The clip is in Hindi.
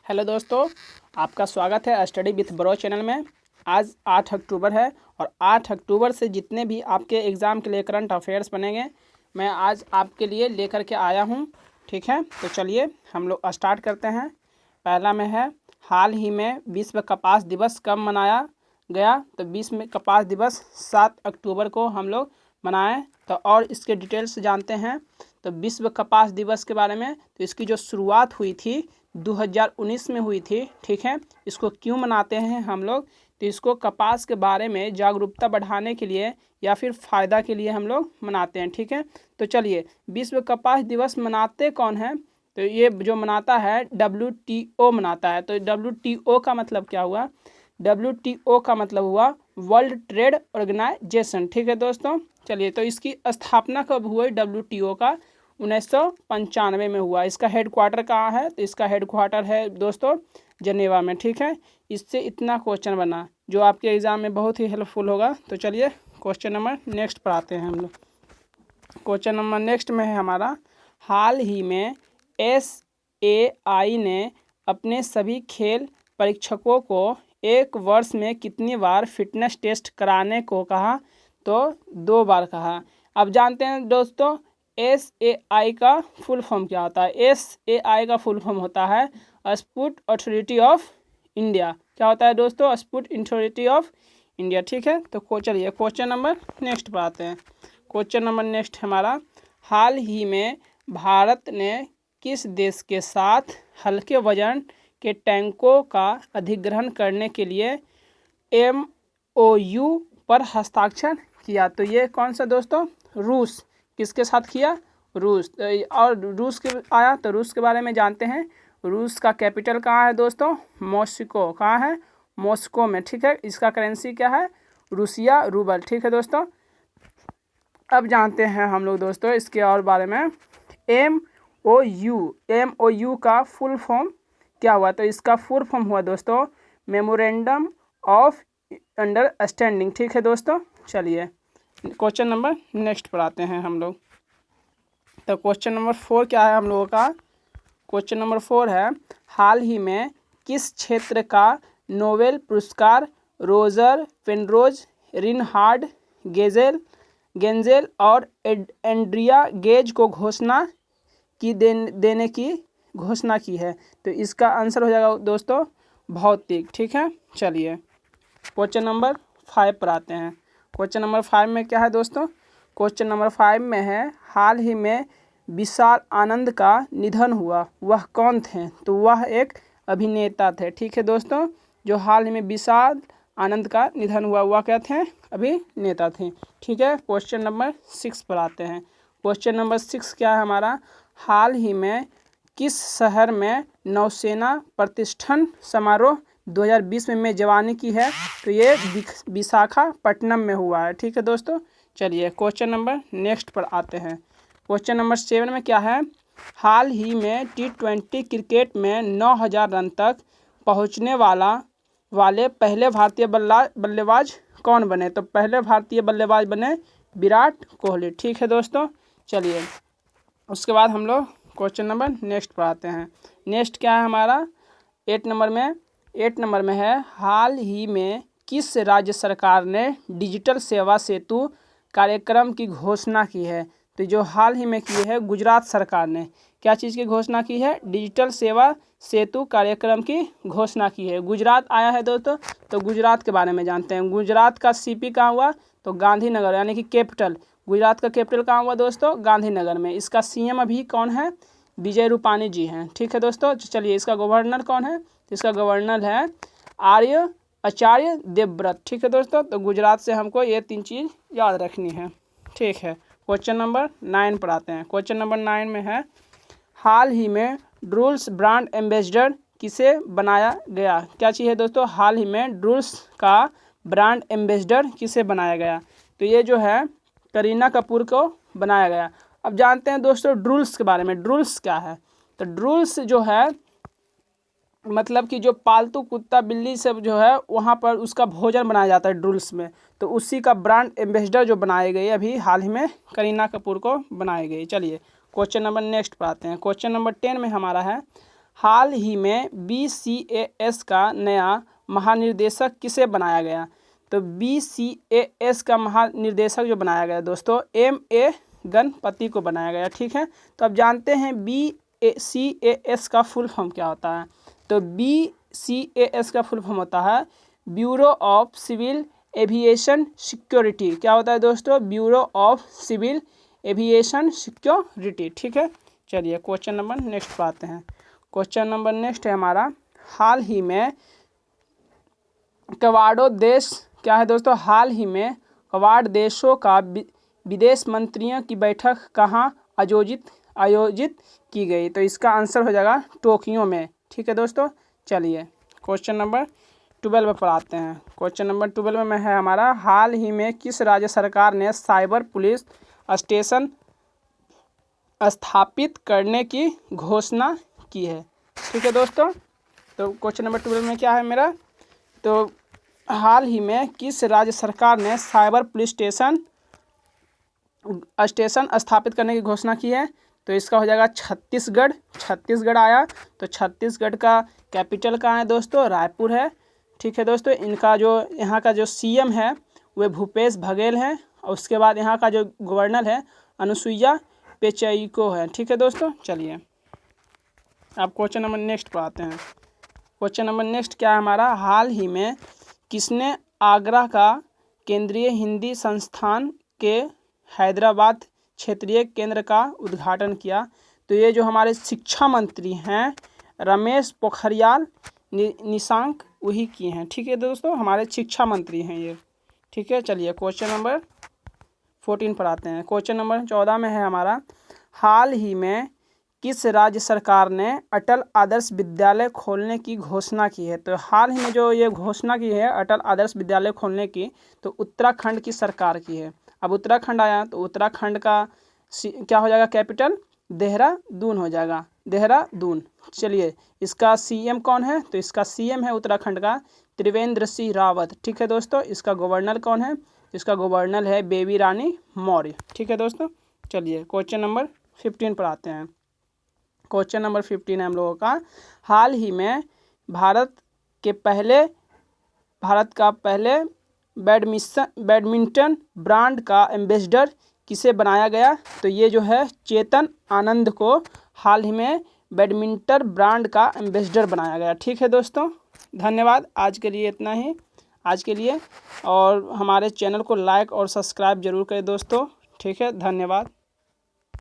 हेलो दोस्तों, आपका स्वागत है स्टडी विथ ब्रो चैनल में। आज 8 अक्टूबर है और 8 अक्टूबर से जितने भी आपके एग्ज़ाम के लिए करंट अफेयर्स बनेंगे मैं आज आपके लिए लेकर के आया हूं। ठीक है, तो चलिए हम लोग स्टार्ट करते हैं। पहला में है, हाल ही में विश्व कपास दिवस कब मनाया गया? तो विश्व कपास दिवस 7 अक्टूबर को हम लोग मनाएं। तो और इसके डिटेल्स जानते हैं। तो विश्व कपास दिवस के बारे में, तो इसकी जो शुरुआत हुई थी 2019 में हुई थी। ठीक है, इसको क्यों मनाते हैं हम लोग? तो इसको कपास के बारे में जागरूकता बढ़ाने के लिए या फिर फ़ायदा के लिए हम लोग मनाते हैं। ठीक है, तो चलिए, विश्व कपास दिवस मनाते कौन है? तो ये जो मनाता है WTO मनाता है। तो WTO का मतलब क्या हुआ? WTO का मतलब हुआ वर्ल्ड ट्रेड ऑर्गेनाइजेशन। ठीक है दोस्तों, चलिए, तो इसकी स्थापना कब हुई WTO का? 1995 में हुआ। इसका हेडक्वार्टर कहाँ है? तो इसका हेडक्वार्टर है दोस्तों जनेवा में। ठीक है, इससे इतना क्वेश्चन बना जो आपके एग्ज़ाम में बहुत ही हेल्पफुल होगा। तो चलिए क्वेश्चन नंबर नेक्स्ट पर आते हैं हम लोग। क्वेश्चन नंबर नेक्स्ट में है हमारा, हाल ही में SAI ने अपने सभी खेल परीक्षकों को एक वर्ष में कितनी बार फिटनेस टेस्ट कराने को कहा? तो 2 बार कहा। अब जानते हैं दोस्तों SAI का फुल फॉर्म क्या होता है? SAI का फुल फॉर्म होता है स्पोर्ट अथॉरिटी ऑफ इंडिया। क्या होता है दोस्तों? Sport authority of India. ठीक है, तो चलिए क्वेश्चन नंबर नेक्स्ट पर आते हैं। क्वेश्चन नंबर नेक्स्ट हमारा, हाल ही में भारत ने किस देश के साथ हल्के वजन के टैंकों का अधिग्रहण करने के लिए MOU पर हस्ताक्षर किया? तो ये कौन सा दोस्तों? रूस। किसके साथ किया? रूस। और रूस के आया तो रूस के बारे में जानते हैं। रूस का कैपिटल कहाँ है दोस्तों? मॉस्को। कहाँ है? मॉस्को में। ठीक है, इसका करेंसी क्या है? Russia rouble. ठीक है दोस्तों, अब जानते हैं हम लोग दोस्तों इसके और बारे में। MOU का फुल फॉर्म क्या हुआ? तो इसका फुल फॉर्म हुआ दोस्तों मेमोरेंडम ऑफ अंडरस्टैंडिंग। ठीक है दोस्तों, चलिए क्वेश्चन नंबर नेक्स्ट पर आते हैं हम लोग। तो क्वेश्चन नंबर 4 क्या है हम लोगों का? क्वेश्चन नंबर 4 है, हाल ही में किस क्षेत्र का नोबेल पुरस्कार रोजर पेनरोज, रिनहार्ड गेंजेल और एंड्रिया गेज को देने की घोषणा की है? तो इसका आंसर हो जाएगा दोस्तों भौतिक। ठीक है, चलिए क्वेश्चन नंबर 5 पर आते हैं। क्वेश्चन नंबर 5 में क्या है दोस्तों? क्वेश्चन नंबर 5 में है, हाल ही में विशाल आनंद का निधन हुआ, वह कौन थे? तो वह एक अभिनेता थे। ठीक है दोस्तों, जो हाल ही में विशाल आनंद का निधन हुआ वह क्या थे? अभिनेता थे। ठीक है, क्वेश्चन नंबर 6 पर आते हैं। क्वेश्चन नंबर 6 क्या है हमारा? हाल ही में किस शहर में नौसेना प्रतिष्ठान समारोह 2020 में मेजबानी की है? तो ये विशाखापट्टनम में हुआ है। ठीक है दोस्तों, चलिए क्वेश्चन नंबर नेक्स्ट पर आते हैं। क्वेश्चन नंबर 7 में क्या है? हाल ही में T20 क्रिकेट में 9000 रन तक पहुंचने वाले पहले भारतीय बल्लेबाज कौन बने? तो पहले भारतीय बल्लेबाज बने विराट कोहली। ठीक है दोस्तों, चलिए उसके बाद हम लोग क्वेश्चन नंबर नेक्स्ट पर आते हैं। नेक्स्ट क्या है हमारा? 8 नंबर में है, हाल ही में किस राज्य सरकार ने डिजिटल सेवा सेतु कार्यक्रम की घोषणा की है? तो जो हाल ही में की है गुजरात सरकार ने क्या चीज़ की घोषणा की है? डिजिटल सेवा सेतु कार्यक्रम की घोषणा की है। गुजरात आया है दोस्तों, तो गुजरात के बारे में जानते हैं। गुजरात का CP कहाँ हुआ? तो गांधीनगर, यानी कि कैपिटल। गुजरात का कैपिटल कहाँ हुआ दोस्तों? गांधीनगर में। इसका CM अभी कौन है? विजय रूपानी जी हैं। ठीक है दोस्तों, चलिए इसका गवर्नर कौन है? इसका गवर्नर है आचार्य देवव्रत। ठीक है दोस्तों, तो गुजरात से हमको ये 3 चीज़ याद रखनी है। ठीक है, क्वेश्चन नंबर 9 पर आते हैं। क्वेश्चन नंबर 9 में है, हाल ही में ड्रूल्स ब्रांड एम्बेसडर किसे बनाया गया? क्या चीज़ है दोस्तों? हाल ही में ड्रूल्स का ब्रांड एम्बेसडर किसे बनाया गया? तो ये जो है करीना कपूर को बनाया गया। अब जानते हैं दोस्तों ड्रूल्स के बारे में। ड्रूल्स क्या है? तो ड्रूल्स जो है मतलब कि जो पालतू कुत्ता बिल्ली सब जो है वहाँ पर उसका भोजन बनाया जाता है ड्रूल्स में। तो उसी का ब्रांड एम्बेसडर जो बनाए गए अभी हाल ही में करीना कपूर को बनाए गए। चलिए क्वेश्चन नंबर नेक्स्ट पर आते हैं। क्वेश्चन नंबर 10 में हमारा है, हाल ही में BCAS का नया महानिर्देशक किसे बनाया गया? तो BCAS का महानिर्देशक जो बनाया गया दोस्तों MA गणपति को बनाया गया। ठीक है, तो अब जानते हैं BCAS का फुल फॉर्म क्या होता है। तो BCAS का फुल फॉर्म होता है bureau of civil aviation security. क्या होता है दोस्तों? Bureau of civil aviation security. ठीक है, चलिए क्वेश्चन नंबर नेक्स्ट पर आते हैं। क्वेश्चन नंबर नेक्स्ट है हमारा, हाल ही में क्वाड देश क्या है दोस्तों? हाल ही में क्वाड देशों का विदेश मंत्रियों की बैठक कहाँ आयोजित की गई? तो इसका आंसर हो जाएगा टोक्यो में। ठीक है दोस्तों, चलिए क्वेश्चन नंबर 12 पर आते हैं। क्वेश्चन नंबर 12 में है हमारा, हाल ही में किस राज्य सरकार ने साइबर पुलिस स्टेशन स्थापित करने की घोषणा की है? ठीक है दोस्तों, तो क्वेश्चन नंबर 12 में क्या है मेरा? तो हाल ही में किस राज्य सरकार ने साइबर पुलिस स्टेशन स्थापित करने की घोषणा की है? तो इसका हो जाएगा छत्तीसगढ़। छत्तीसगढ़ आया, तो छत्तीसगढ़ का कैपिटल कहाँ है दोस्तों? रायपुर है। ठीक है दोस्तों, इनका जो यहाँ का जो CM है वह भूपेश बघेल है, और उसके बाद यहाँ का जो गवर्नर है अनुसुईया पेचईको है। ठीक है दोस्तों, चलिए अब क्वेश्चन नंबर नेक्स्ट पर आते हैं। क्वेश्चन नंबर नेक्स्ट क्या है हमारा, हाल ही में किसने आगरा का केंद्रीय हिंदी संस्थान के हैदराबाद क्षेत्रीय केंद्र का उद्घाटन किया? तो ये जो हमारे शिक्षा मंत्री हैं रमेश पोखरियाल निशंक वही किए हैं। ठीक है दोस्तों, हमारे शिक्षा मंत्री हैं ये। ठीक है, चलिए क्वेश्चन नंबर 14 पर आते हैं। क्वेश्चन नंबर 14 में है हमारा, हाल ही में किस राज्य सरकार ने अटल आदर्श विद्यालय खोलने की घोषणा की है? तो हाल ही में जो ये घोषणा की है अटल आदर्श विद्यालय खोलने की, तो उत्तराखंड की सरकार की है। अब उत्तराखंड आया, तो उत्तराखंड का क्या हो जाएगा कैपिटल? देहरादून हो जाएगा, देहरादून। चलिए इसका CM कौन है? तो इसका CM है उत्तराखंड का त्रिवेंद्र सिंह रावत। ठीक है दोस्तों, इसका गवर्नर कौन है? इसका गवर्नर है बेबी रानी मौर्य। ठीक है दोस्तों, चलिए क्वेश्चन नंबर 15 पर आते हैं। क्वेश्चन नंबर 15 है हम लोगों का, हाल ही में भारत का पहले बैडमिंटन ब्रांड का एम्बेसडर किसे बनाया गया? तो ये जो है चेतन आनंद को हाल ही में बैडमिंटन ब्रांड का एम्बेसडर बनाया गया। ठीक है दोस्तों, धन्यवाद। आज के लिए इतना ही आज के लिए, और हमारे चैनल को लाइक और सब्सक्राइब जरूर करें दोस्तों। ठीक है, धन्यवाद।